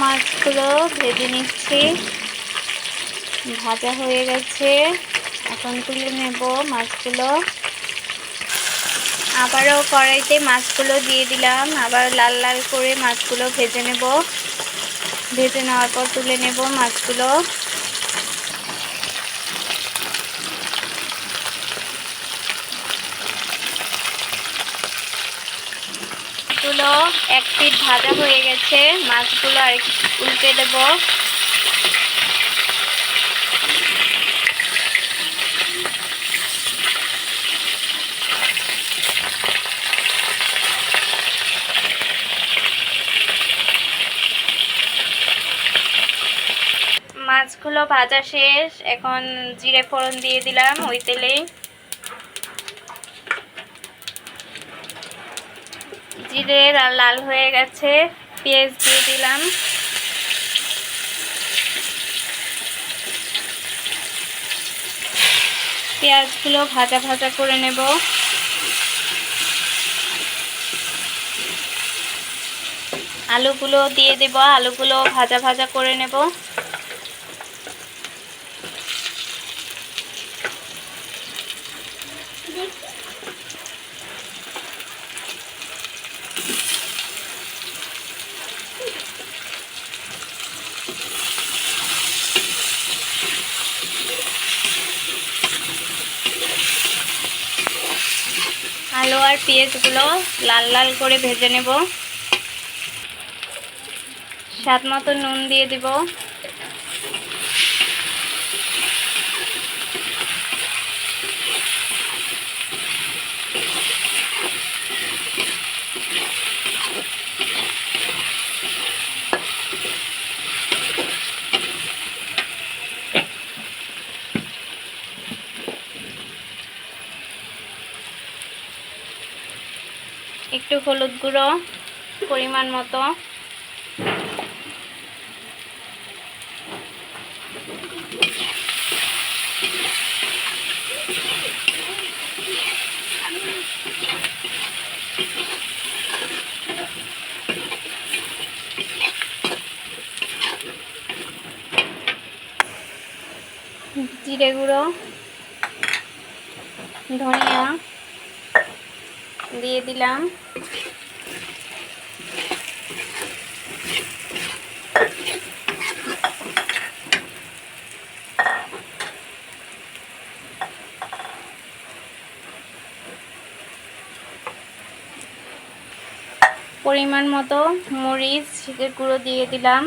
মাছগুলো ভেজে নিচ্ছি। ভাজা হয়ে গেছে, এখন তুলে নেব মাছগুলো। আবারও কড়াইতে মাছগুলো দিয়ে দিলাম, আবার লাল লাল করে মাছগুলো ভেজে নেব। ভেজে নেওয়ার পর তুলে নেব মাছগুলো। মাছগুলো এক পিঠ ভাজা হয়ে গেছে, মাছগুলো আর উল্টে দেব। মাছগুলো ভাজা শেষ, এখন জিরে ফোড়ন দিয়ে দিলাম ওই তেলেই। জিরে লাল হয়ে গেছে, পেঁয়াজ দিয়ে দিলাম। পেঁয়াজগুলো ভাজা ভাজা করে নেব। আলুগুলো দিয়ে দেব, আলুগুলো ভাজা ভাজা করে নেব। আলু আর পেঁয়াজগুলো লাল লাল করে ভেজে নেব। স্বাদ মতো নুন দিয়ে দিব। একটু হলুদ গুঁড়ো পরিমাণ মতো, জিরে গুঁড়ো, ধনিয়া দিয়ে দিলাম। পরিমাণ মতো মরিচ গুঁড়ো দিয়ে দিলাম।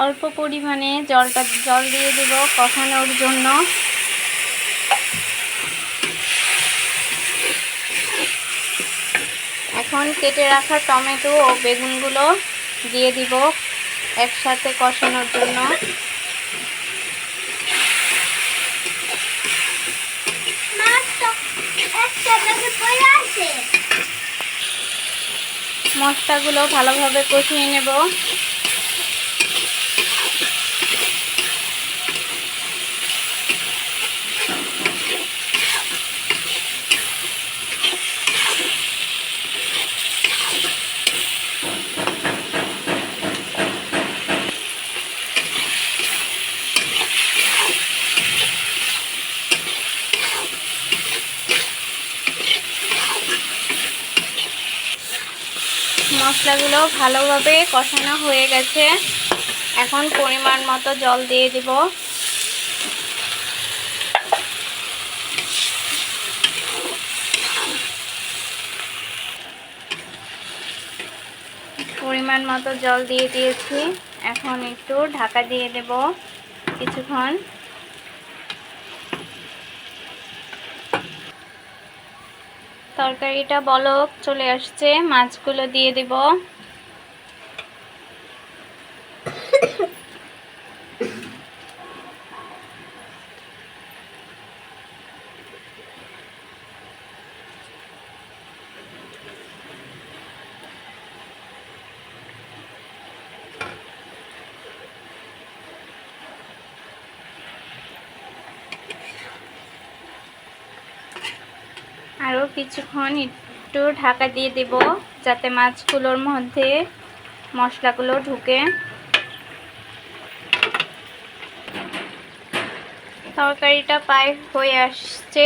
অল্প পরিমাণে জল দিয়ে দেব কষানোর জন্য। এখন কেটে রাখা টমেটো ও বেগুনগুলো দিয়ে দিব একসাথে কষানোর জন্য। মশলাগুলো ভালোভাবে কষিয়ে নেব। মশলাগুলো ভালোভাবে কষানো হয়ে গেছে, এখন পরিমাণ মতো জল দিয়ে দিব। পরিমাণ মতো জল দিয়ে দিয়েছি, এখন একটু ঢাকা দিয়ে দেব কিছুক্ষণ। তরকারিটা বলক চলে আসছে, মাছগুলো দিয়ে দেব। কিছুক্ষণ একটু ঢাকা দিয়ে দেব যাতে মাছগুলোর মধ্যে মশলাগুলো ঢুকে। তরকারিটা প্রায় হয়ে আসছে,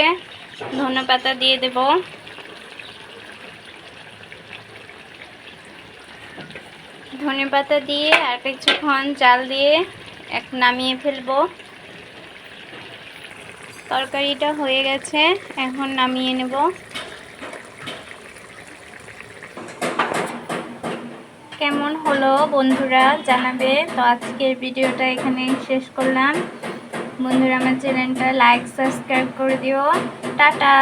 ধনেপাতা দিয়ে দেব। ধনেপাতা দিয়ে আর কিছুক্ষণ জাল দিয়ে নামিয়ে ফেলবো। তরকারিটা হয়ে গেছে, এখন নামিয়ে নেব। কেমন হলো বন্ধুরা জানাবে। তো আজকের ভিডিওটা এখানেই শেষ করলাম। বন্ধুরা আমার চ্যানেলটা লাইক সাবস্ক্রাইব করে দিও। টাটা।